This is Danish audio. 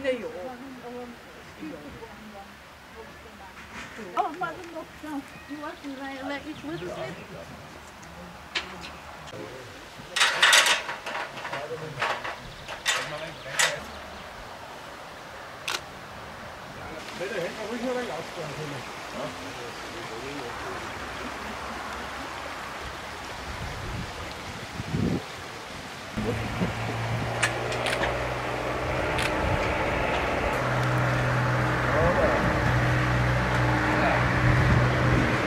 Nee joh. Oh, maar dan nog zo. Die was er eigenlijk iets moeten zitten. Ved du hen, og ryger vel også, ja.